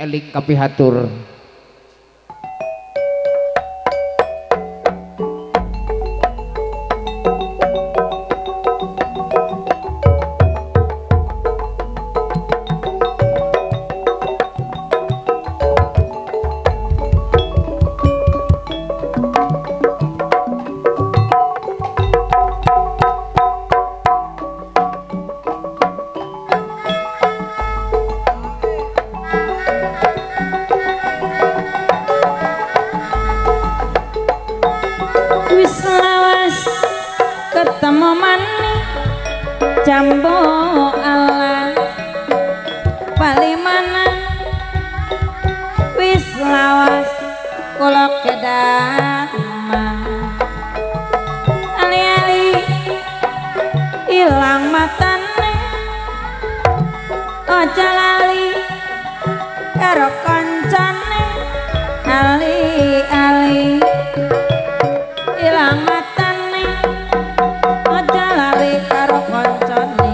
eling-eling kapihatur. Ketemu maning jambu alas bali mana wis lawas kula kedama ali-ali ilang matane aja lali karo kancane ali-ali ilang matane aja lali karo kancane.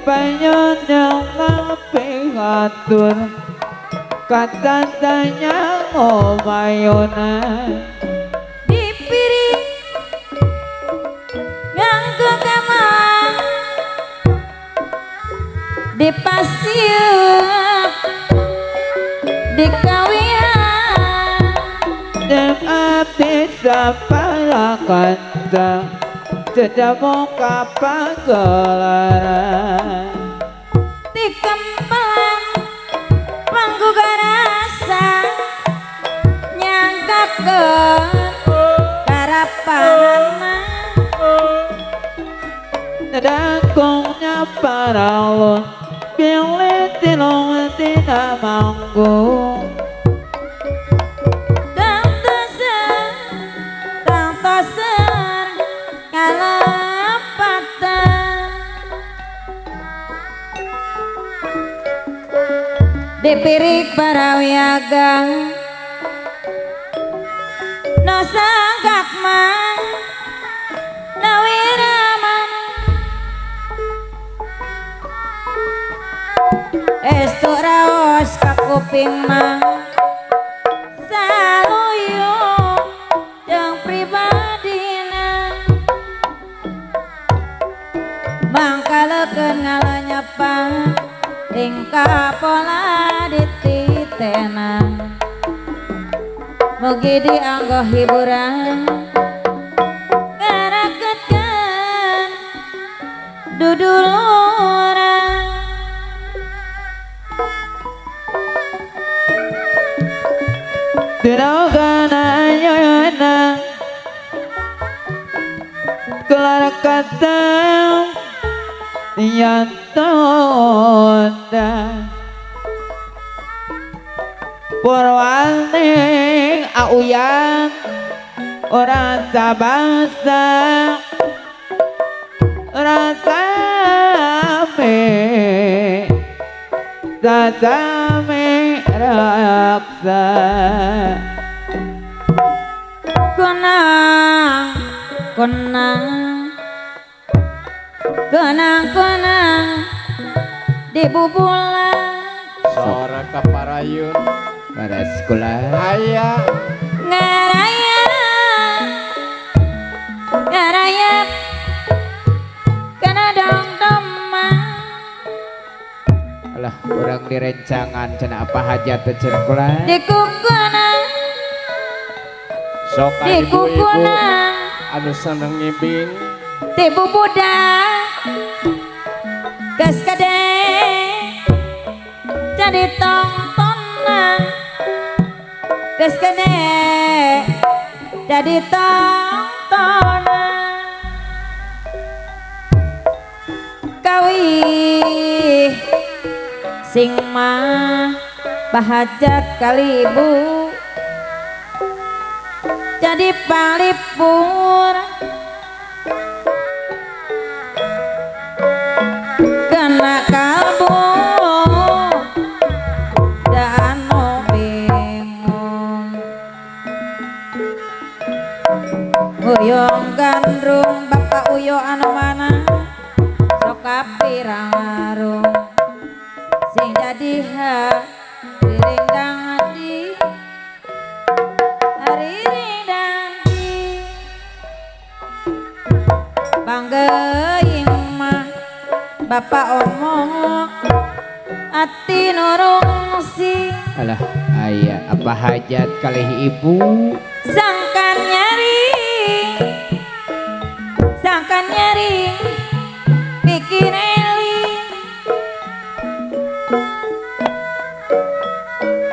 Banyak yang ngatur katanya ngomayona dipiring yang kekamang dipasiup dikawian dan abdi sapalakan tidak mau kapan gelaran di kempelan pangguga rasa nyangka ke karapanana dadakongnya para lo pilih tilong tidak manggung dipirik parawiagang no sanggak mang nawiraman estu raos kakuping mang saluyu yang pribadina mangkalekeun ngalanyapang tingkah pola dititenang mugi dianggo hiburan ngaraketkeun duduluran tinogana nyoyona kelar kata yang tonda purwaning auyan orang sabasa rasame sasame raksa kunang kunang kenang-kenang di bubulan sora kaparayun pada sekolah ayah ngaraya ngarayap kana dong domang alah orang direncangan cenah apa hajat teh sekolah di kukunang sok di ibu-ibu kukunang anu seneng ngibing Tibu budak gas gede jadi tontonan gas gede jadi tontonan kawih sing mah bahajat kalibu jadi palipur kena kalbu dan bingung Uyong gandrung bapak uyo anu mana sok kapirang sing jadi riring dangdi riring dangdi banggeing mah bapak omong ati nurung si Alah ayah apa hajat kalih ibu sangkan nyari bikin eling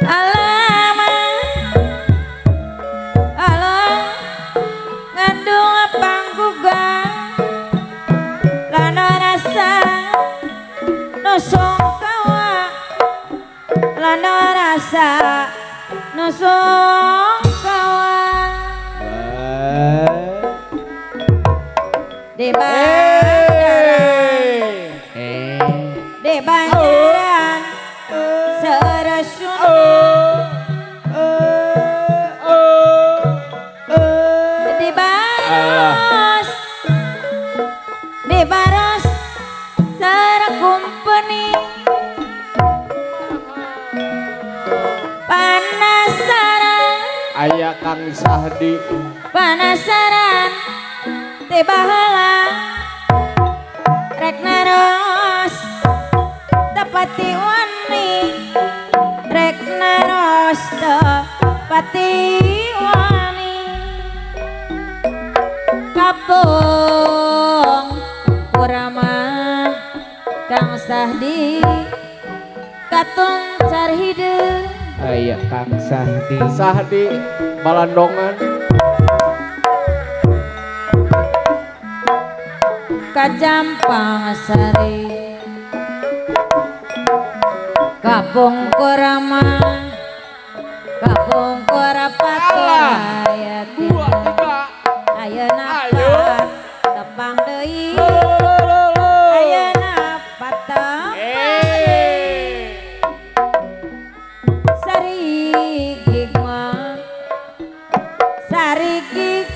alama alam ngandung pangguga lana rasa nusung kawa lana rasa nusung kawa di bandaran seresun di baros serakumpeni panasaran Ayah Kang Sahdi panasaran tiba heula rek naros tepati wani rek naros tepati wani kapung kurama Kang Sahdi katun carhideung ayah Kang Sahdi Sahdi Balandongan Kajampang Sari Kapung Kurama Kapung Kurapatin Ayeuna pat tepang deui ayeuna pat tepang sarigig mah sarigig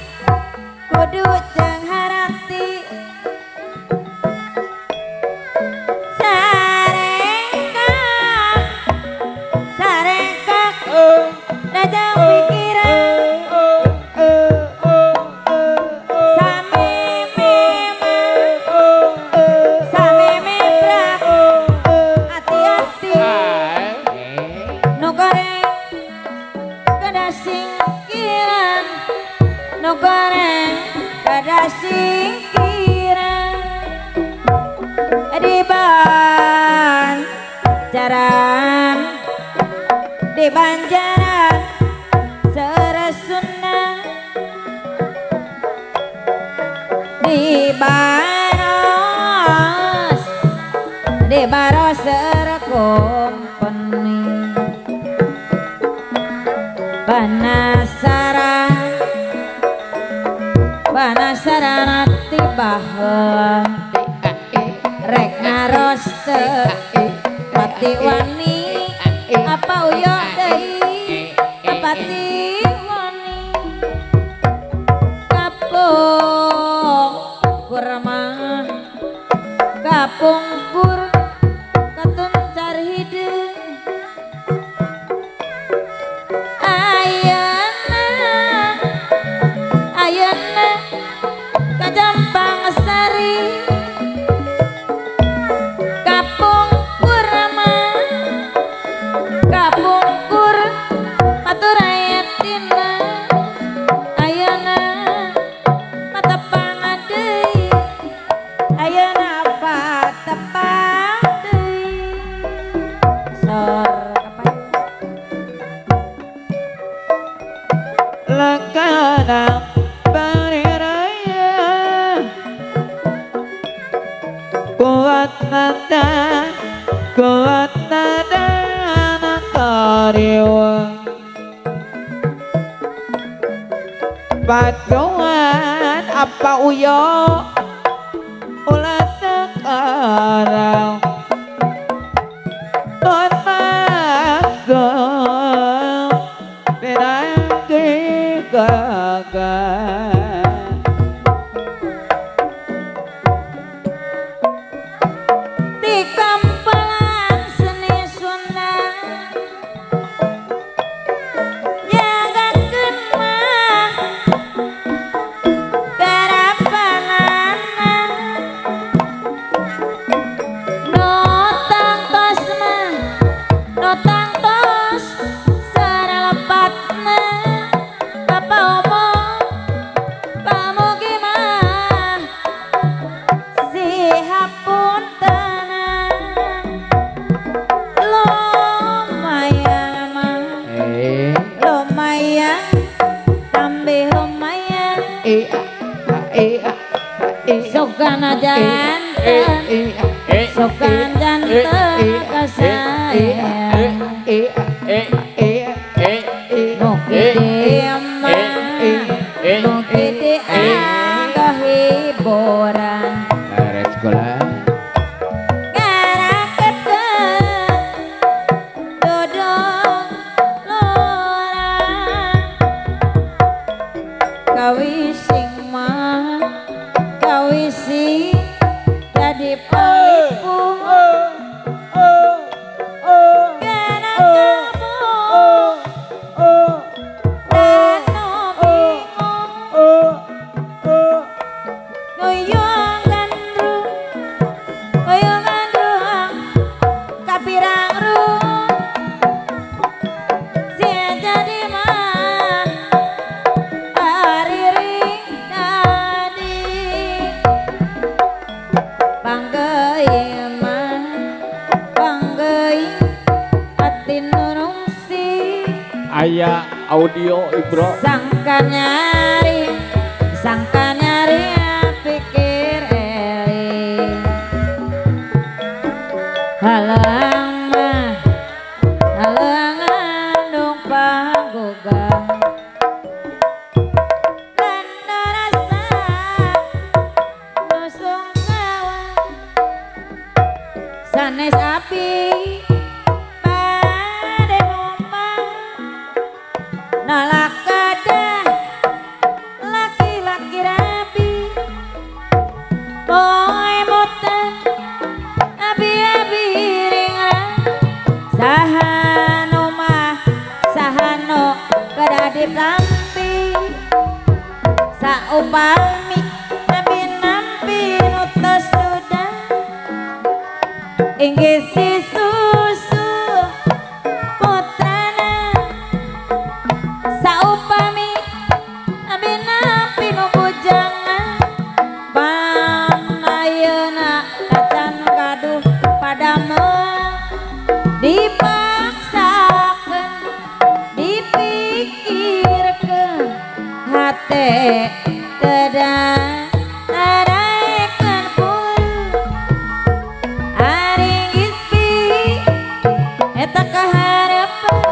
kudu jeung harati singkiran di banjaran seresuna di baros serekompeni Banasaran ati baheula rek ngaros pati wani apa uyo deui pati wani kapung kurma kapung kur katun carhideung ayeuna Kajampang Sari kapung kurama kapung kur patur rakyat lekana beriraya kuat nada anak kariwa pacuan apa uyo ulat sekarang non maksud berarti gagal di kampelan seni Sunda jagakeun mah karapanana no tangtos mah no tangtos saralepatna Bapak omong pamugi mah si hapuntenan lumayan mah lumayan tambih lumayan sokana janten sokan janten kasayang nu gede mah nu gede angga hiburan Laret sekolah ngarakeun dodong lorang kawising mah kawising jadi palipung kena kamu dan nu bingung goyang gandrung kapirang rung sia jadi mah ariring tadi panggeuy mah panggeuy hati nurungsi Aya audio Ibro. sangka nyari pikir eling halang mah halangan dong panggogang lan rasa nusung kawan sanes api pada numpang nolak kadah laki-laki rapi boy mutan abi-abi ringan sahano mah sahano kada ditampi saupami nabi nampi nutas duda inggih si susu putrana saupami nabi nampi nu bujangan panayeuna kacan gaduh padamel dipaksakeun dipikirkeun hate kedah araekeun puru aring ispi eta kaharepan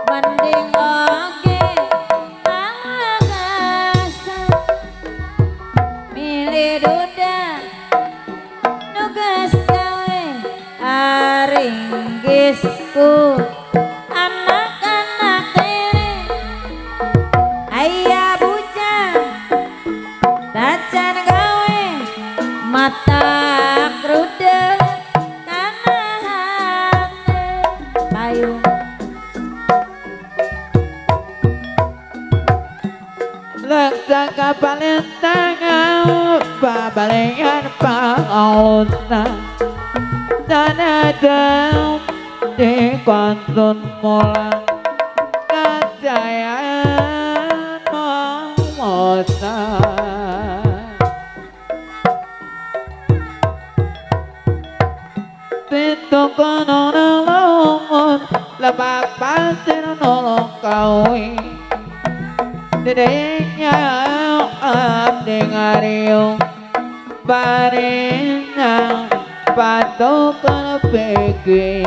mending oge angagasan milih duda nugas gawe aring gisku anak-anak tere aya bujang tacan gawe mata krudel kana hate payung leksa kapalin tangan babalingan pangauna dan ada di kantun mulang kejayaan memosan pintu kono nolongon lebak pasir nolong kawi dedenya abdi ngariung barena patokan pegi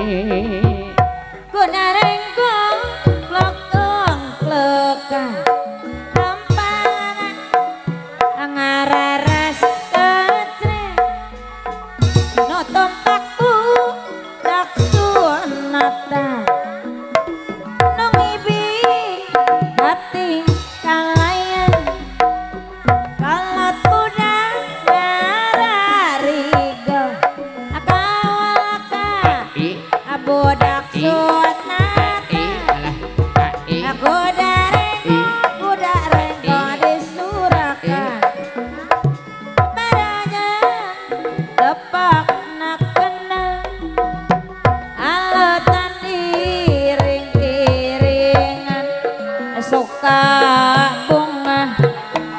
Kunarengkong klokong klokan Rampalan ngararas kecre No tompakku dak sunata No ngibi hati kalayan Kalat kuda ngararigo Akawaka abodak sunata Aku kuda renggo disurakan Baranya tepak nak kena Aletan iring-iringan Suka bunga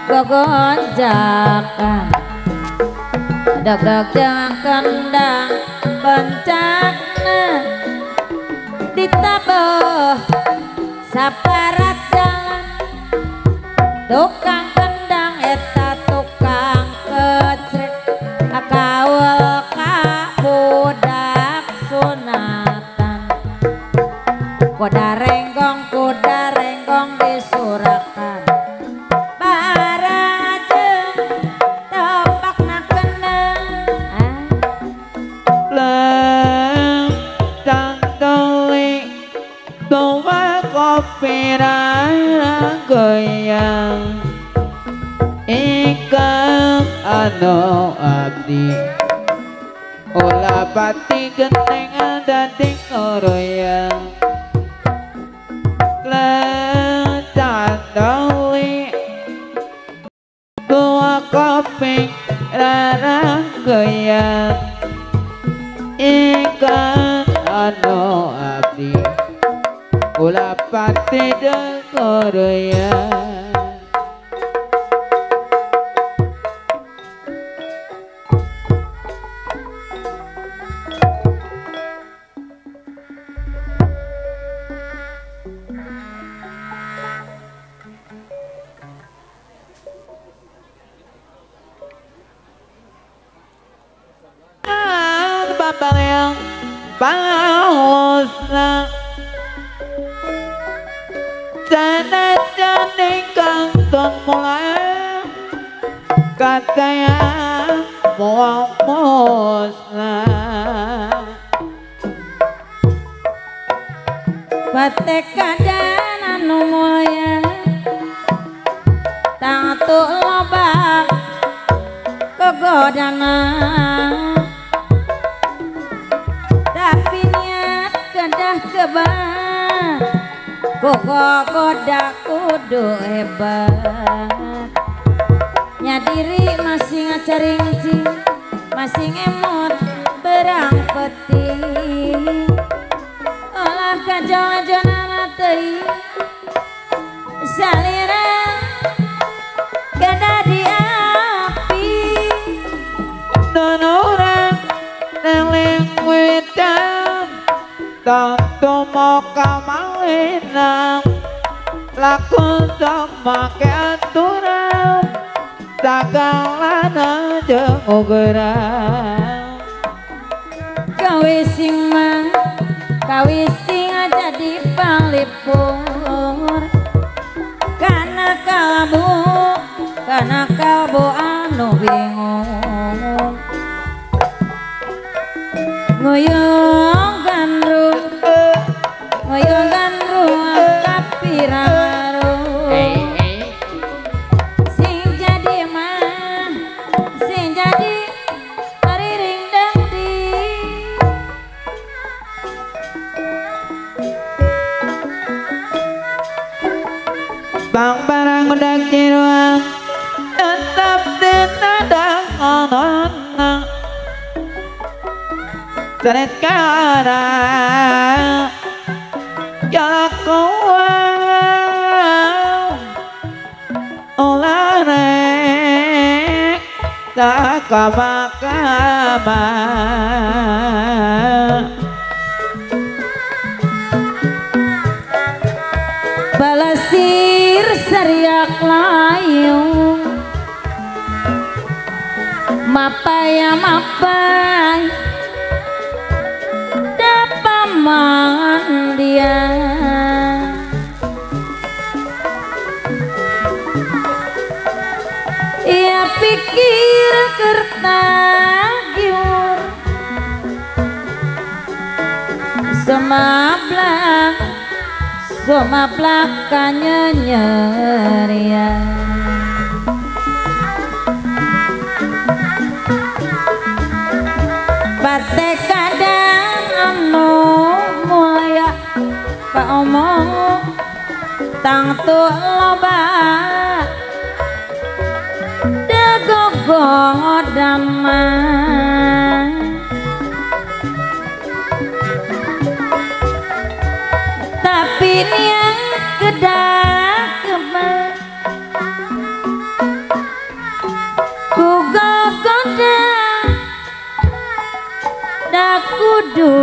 gogonjakan Deg-deg jangan kendang bencana Ditabuh saparat jalan Tukang kendang eta tukang kecret Akawel ka budak sunatan Kuda renggong disurakan Barajeng tepak nak kenang Leng tantoli Tuwa kopirang goyang Ikang ano abdi Ulah pati genteng dating oroyang Leng tantoli Tuwa kopirang goyang Ikan ano abdi Ulah pati dekorya Babang yang pausna Sanajan ingkang tumulai Katanya muang musnah Batek kadan anu mulya Tatu lobak kegodana Tapi niat kedah kebat Koko kodak kudu hebat Nya diri masih ngacaringci Masih ngemot berang peti Olah kajo-jona teuing Salira gada di api Nonurang neling wedang Tantu mau kamalinang Lakon sama ke aturan Tagalana jeung ugeurang Kawising mah Kawising jadi palipur Kana kalbu anu bingung Ngoyong gandru kapiraru Sing jadi mah Sing jadi ariring dangdi Bang barang udah kiruang Tetap dinadang ononang Sanet kara Jalakuang Ularek Tak kama-kama Balasir seriak layu mapaya mapai dapaman dia ia pikir kertagiur semablak kanyenyeria pate kadang anu mulya ka omong tang tu loba dagogo damai tapi niang kedak kemah ku gogoda dak kudu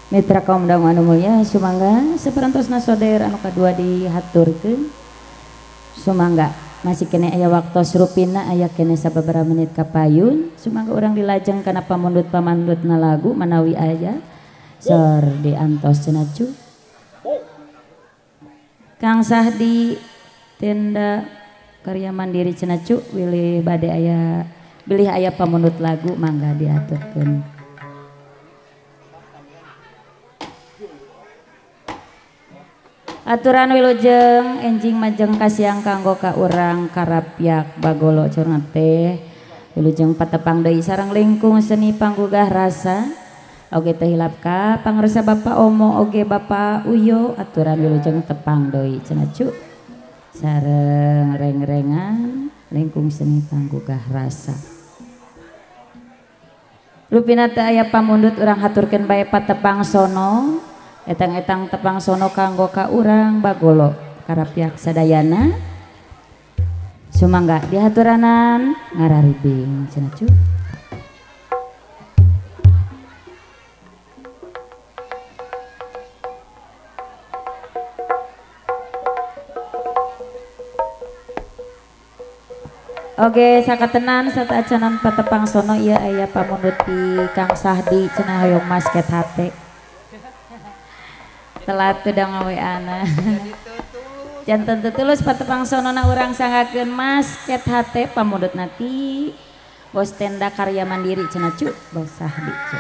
Mitra kaum dangu anu mulia sumangga saperantosna saudara anu kadua dihaturkeun sumangga masih kene aya waktos rupina aya kene sababaraha menit kapayun sumangga urang dilajeng kana pamundut-pamandutna lagu manawi aya sor diantos cenah cu Kang Sahdi tenda karya mandiri cenah cu bilih aya pamundut lagu mangga diaturkeun aturan wilujeng enjing majeng kasiang kanggo ka urang karapyak bagolo curna teh wilujeng patepang deui sareng lingkung seni panggugah rasa oge teh hilap ka pangresa Bapak Omo oge Bapak Uyo aturan wilujeng tepang deui cenah cu sareng reng-rengan lingkung seni panggugah rasa lupina teh aya pamundut urang haturkeun bae patepang sono etang-etang tepang sono kanggo ka urang bagolo karapyak sadayana sumangga dihaturanan ngararibing cenah cu Oke sakatenan sataacanan patepang sono ieu aya pamundut di Kang Sahdi cenah hoyong mas ket hate telat tuh dah ngaweana jantan tulus patepang sonona urang sanggakeun mas ket hate pamundut nati bos tenda karya mandiri cenah cu bos Sahdi cu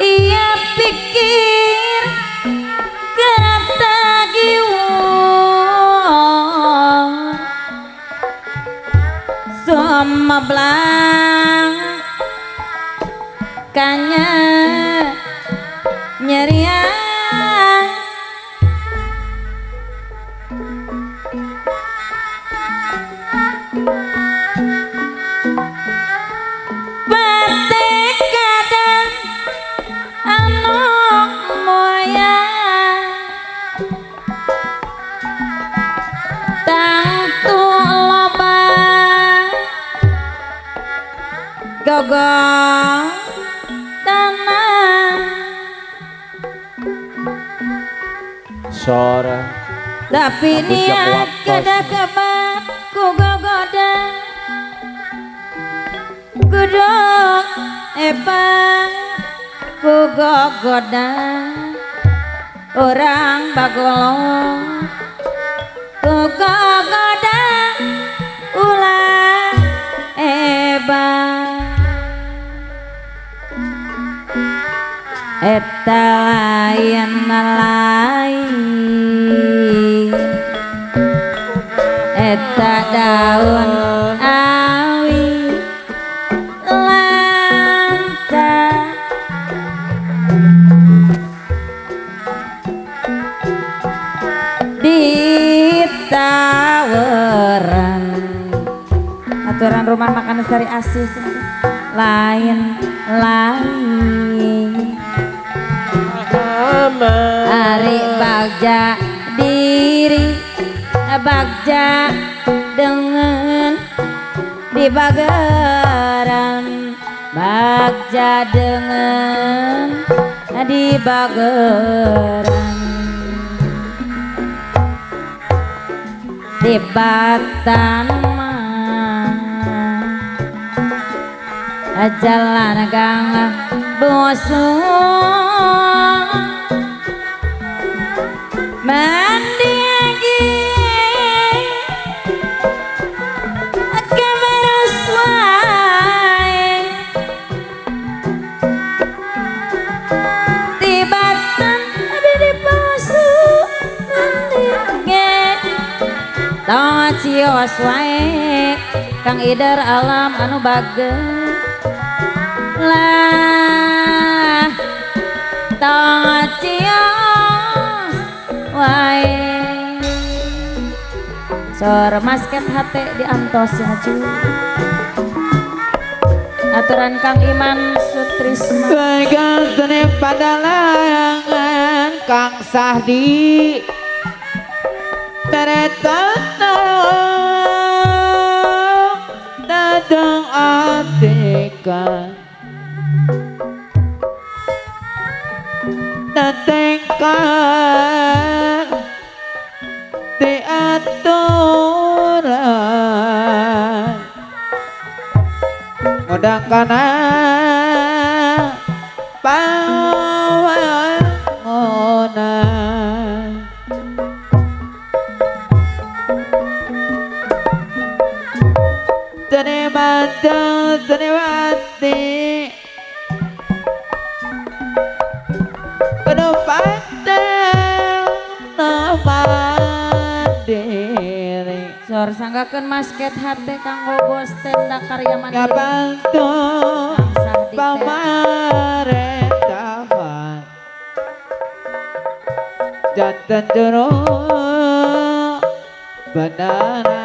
Ia pikir kata giwon sama belang kanya nyeria sore tapi Kabujang niat waktos. kada kebak ku gogoda kuduk epang ku gogoda orang bagolo ku gogoda ulah ebang eta lain eta daun awi lancar ditawaran aturan rumah makan sari asih lain Ari bagja diri bagja dengan di bagaran bagja dengan di bagaran di batan jalan gang bosong mandi lagi kebersuai tibatan ada di pasu mandi lagi tong cios wae kang idar alam anu bager lah tong cios wae sor masket hate diantos ya cu aturan Kang Iman Sutrisma Gantene pada layangan Kang Sahdi Teretana Dadang atekan Datengkan Teaturan Modang kana Pawangonan Tene batang tene bati Penuh pandang nama diri sor sanggakeun masket hate kanggo bos tenda karya mandiri Ngabantu Kang Sahdi teh. Pemerintahan Jantan jero benarangan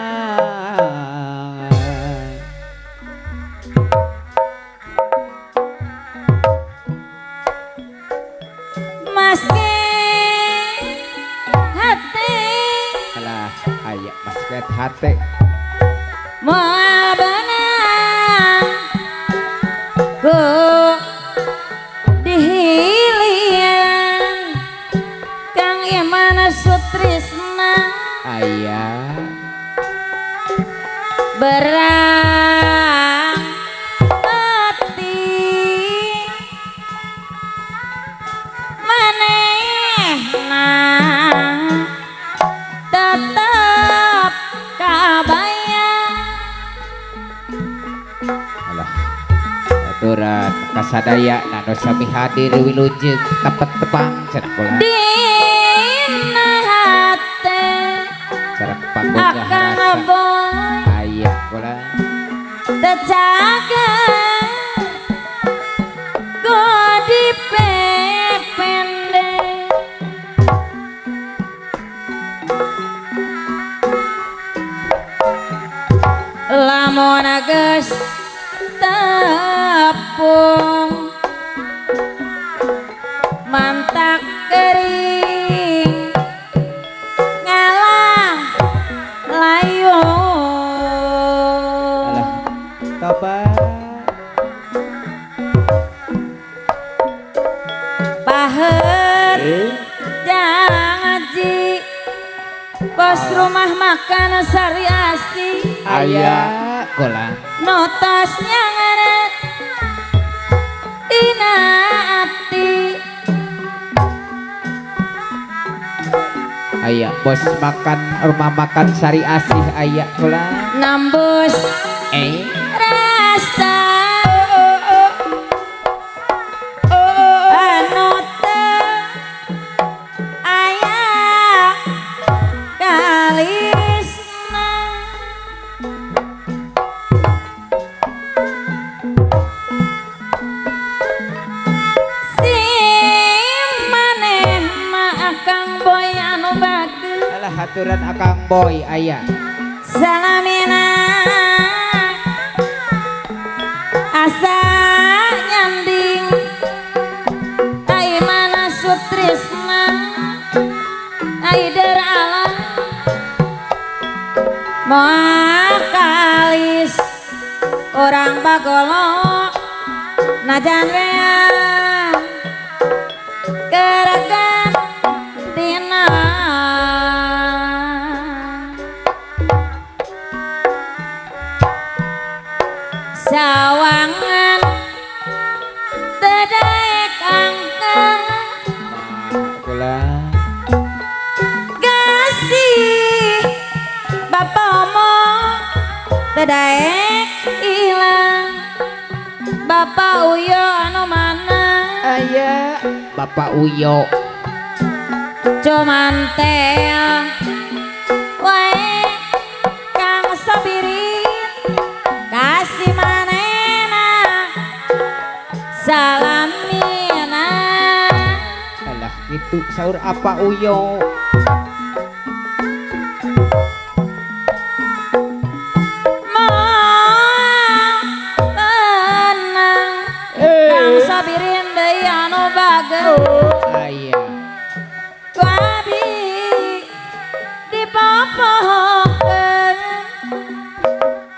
masket hate Alah ayak basket hati moal benang ku dihilian Kang Iman Sutrisna Ayah berang hati manehna tetep kabayang Alah aturan kasadaya nano sami hadir wilujeng tepat tepang cenah kula dina hate sareng panggunggah akan rasa boy ayah kula terjaga ku dipepende lamun geus tepung mantak kering ngalah layu Alah tobat paher jangan ngaji bos rumah makan Sari Asi Aya kula notasnya ngaret dina ati aya bos makan rumah makan Sari Asih aya kula nambus rasa anu teu aya kalisna si maneh mah Akang Boy anu bagus alah haturan Akang Boy aya salamina asa nyanding ai mana sutrisna ai der alam moal kalis orang bagolo najan reang gerakan tina sawangan tedek angkang kula kasih Bapak omong tedek ilang Bapak Uyo anu mana aya Bapak Uyo cuman teh wae Kang Sabirin kasih manena salamina alah gitu saur apa Uyo tenang Kang Sabirin deui anu bageus aya Wadi dipopohokeun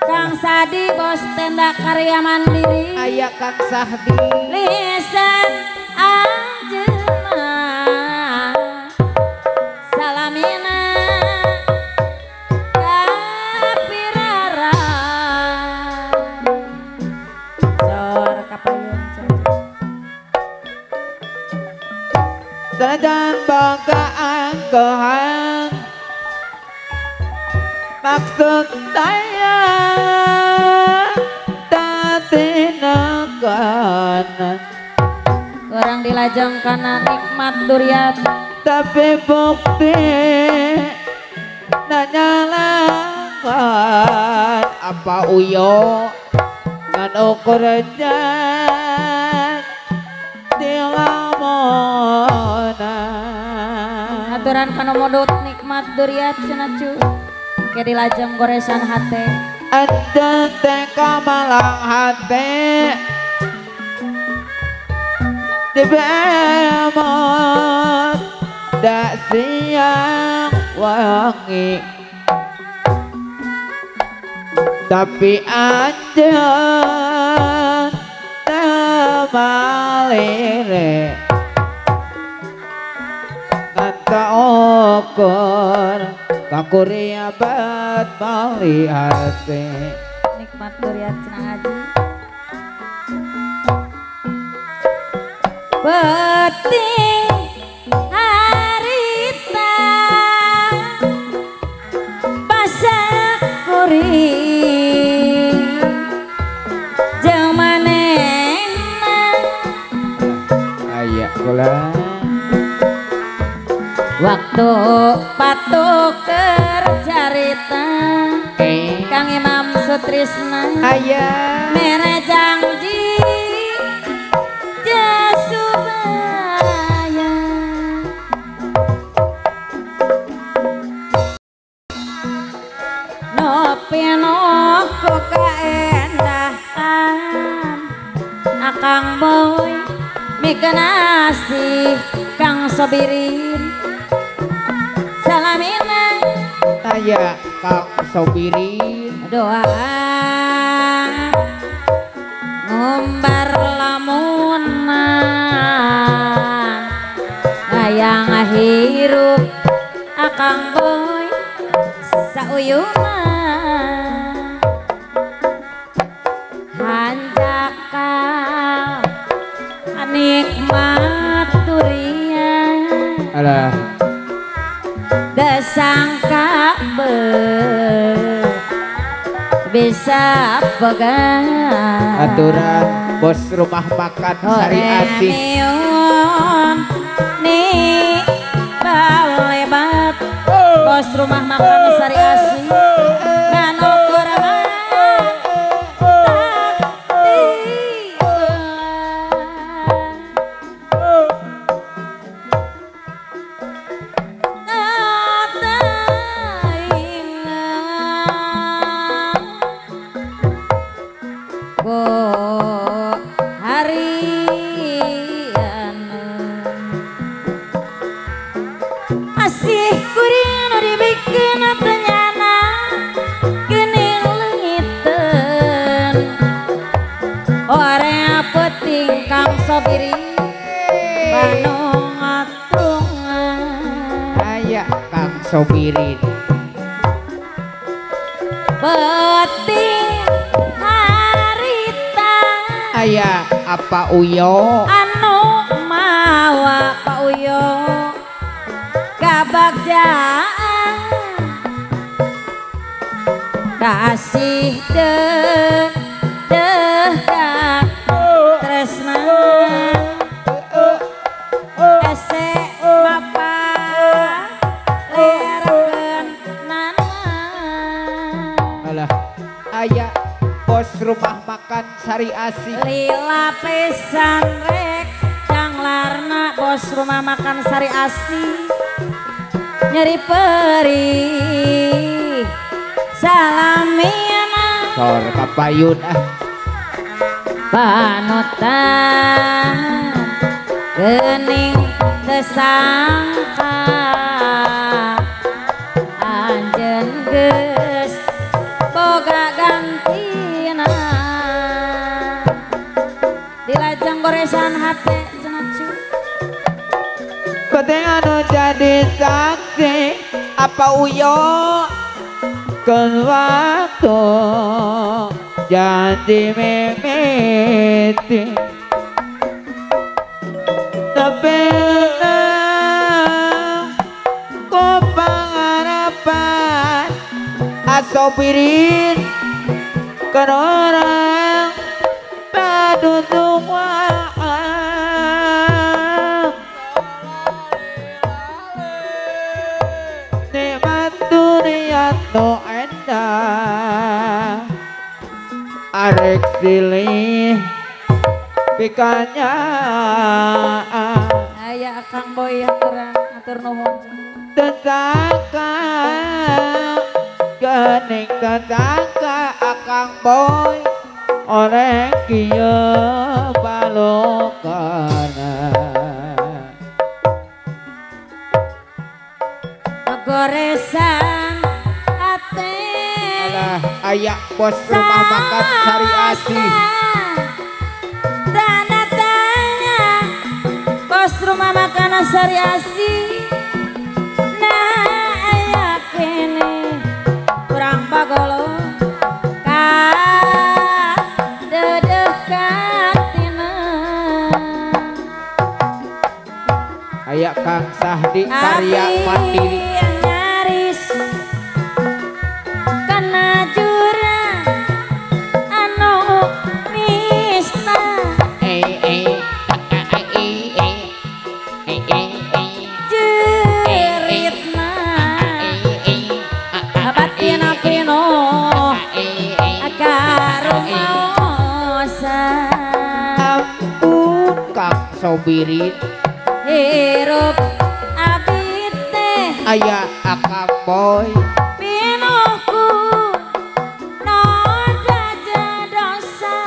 Kang Sadi bos tenda karya mandiri aya Kang Sahdi lisan anjeunna salamina kapirara sor kapayun Sanajan bangga angkohan maksud saya tatinakan orang dilajang karena nikmat durian tapi bukti nanyalakan apa Uyo ngan ukuran tilamona aturan kana modot nikmat durian cenah cu ke dilajang goresan hate ada teka malang hati di bemot dak siang wangi tapi anjeun temalire nganta ukur kakuria bat melihat nikmat durian cenah haji penting harita pasak kuring jeung manehna aya kula waktu patuk kerjarita Kang Imam Sutrisna aya mere janji jasubaya nopi nopo kaendahan Akang Boy mikeun asih Kang Sabirin salamina aya Kang Sobirin doa ngumbar lamunan hayang hirup Akang Boy uyuma hanjaka nikmat durian alah desangka bisa pegang aturan bos rumah makan Sari Asih nih balebat bos rumah makan Sari Asih nganukur asih kuring dibikin ternyana gening lengiten orang peting kang sobiri banung atungan aya Kang Sobirin peting harita aya apa Uyo anu mawa Pak Uyo kabagjaan kasih deh tresna ese mapa lerkeun nana alah aya bos rumah makan Sari Asih lila pisan rek janglarna bos rumah makan Sari Asih nyeri perih salamiana sor kapayun panutan gening desangka anjeun geus boga gantina dilajeng goresan hate cenah cu penting anu jadi saksi apa Uyo kan waktu jadi mimiti tapi ku pangarapan asopirin kan orang padudung nikmat dunia no endah arek silih pikanya aya Kang Boy aturan atur nuhun tetangga gening tetangga Akang Boy oleh kieu balokana goresan ate alah aya bos rumah makan Sari Asih tanda tanya bos rumah makan Sari Asih nah aya kene kurang bagolo ka dedekatina aya Kang Sahdi karya mandiri nyaris kana jurang anu misna jeritna batina pino akarumaosan ampun Kang Sobirin hirup abdi teh aya Akang Boy pinuhku noda dosa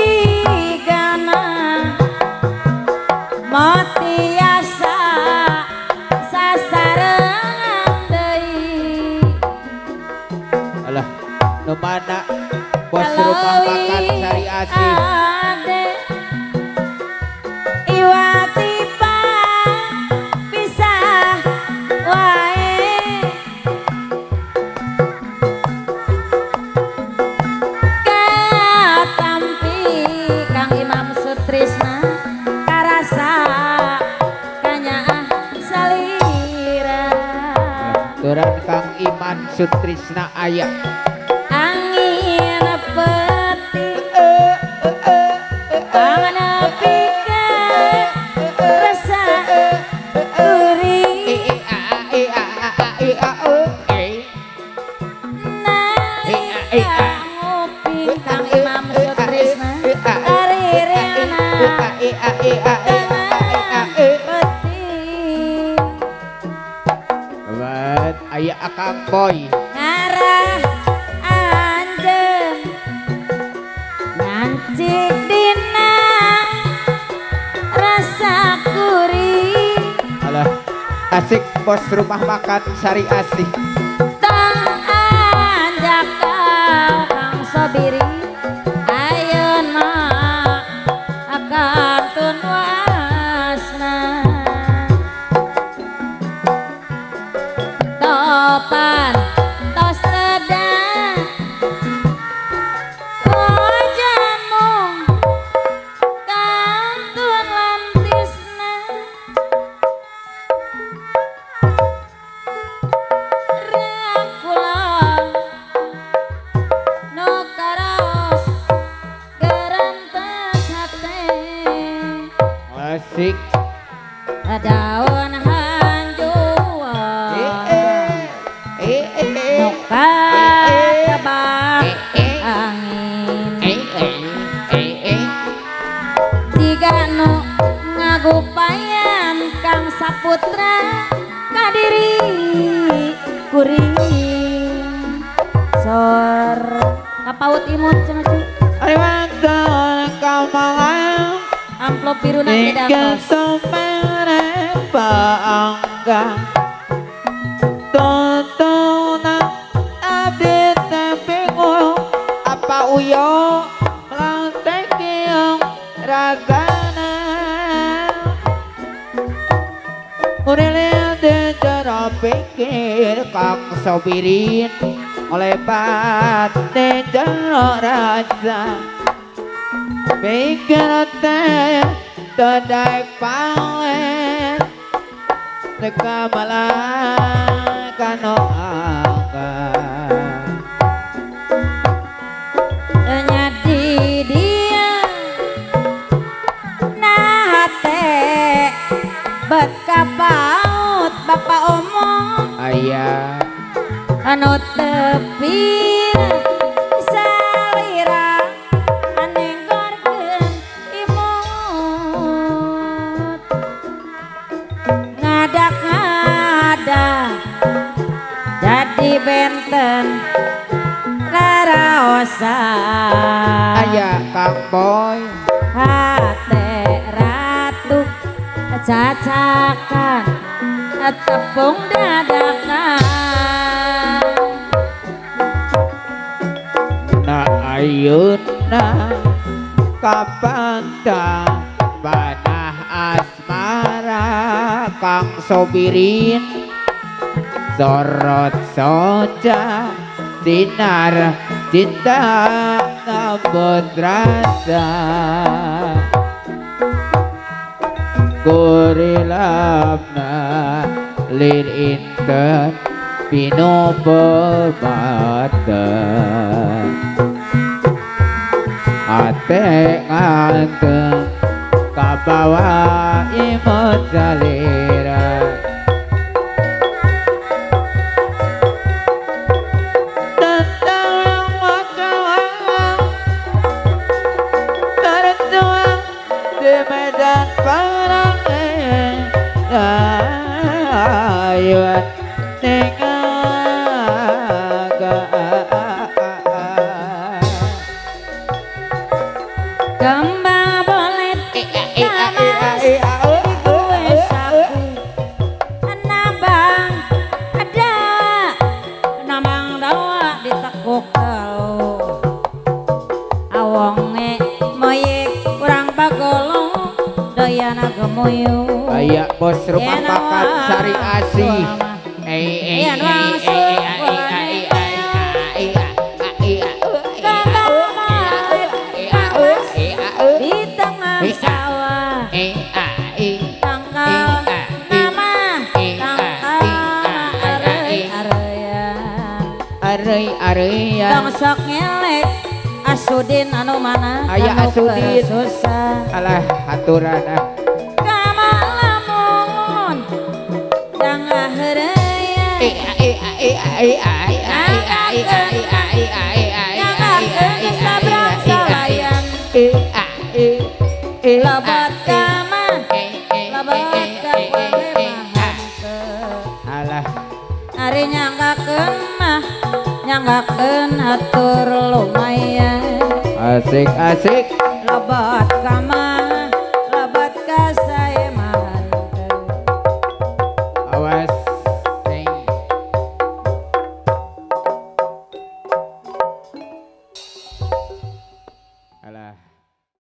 jigana motiasa sasarengan deui alah nu mana bos rumah makan Sari Asih ade iwati pa maksud Trisna aya angin petik panganepikeun rasa gurih nalika nguping Kang Imam Sutrisna karirena aya Akang Boy ngarah anjeun ngancik dina rasa gurih alah asik bos rumah makan Sari Asih tong anjak Kang Sobiri ayeuna akantun wasna topan tos redang wajamu kantun lantisna rangkulan nu karos gerantes hate asik daun hanjuan nuka tebak angin tiga nu ngagupayan Kang Saputra kadiri kuring sor kapaut imut cenah cu ari mantan kamangang amplop biruna tidak Ika somere paangga Tontonan abdi tepingo Apa uyo lantai kiong ragana Urilin di cara pikir Kang Sobirin Oleh pati jero rasa pikir teh tedai panglet Deka malakan angka nyadi dia nahate bet kapaut bapak omong ayah anu tepir salira anenggorkeun imut ngadak-ngadak jadi benten laraosan ayah Kang Boy hate ratu cacakan tepung dadakan na ayuna kapantang panah asmara Kang Sobirin sorot soca sinar cinta ngabot rasa kurilapna lir inten pino permata ate nganteng kabawa imut salira tentang makawang tertuang di medan perang ayuan kembang bolet kamas di kue sapu nabang ada nabang dawa di tekuk telu awonge moyek kurang bagolong doyana gemuyu ayak bos rumah makan Sari Asih di tengah sawah tangkal nama tangkal areuy-areuyan Ari Dong sok ngelek Asudin anu mana Aya anu Asudin. susah alah aturan kamalamun jangan heraya sabrang salayan lebat kama lebat kapale mahante alah ari nyanggakeun mah nyanggakeun atur lumayan asik lebat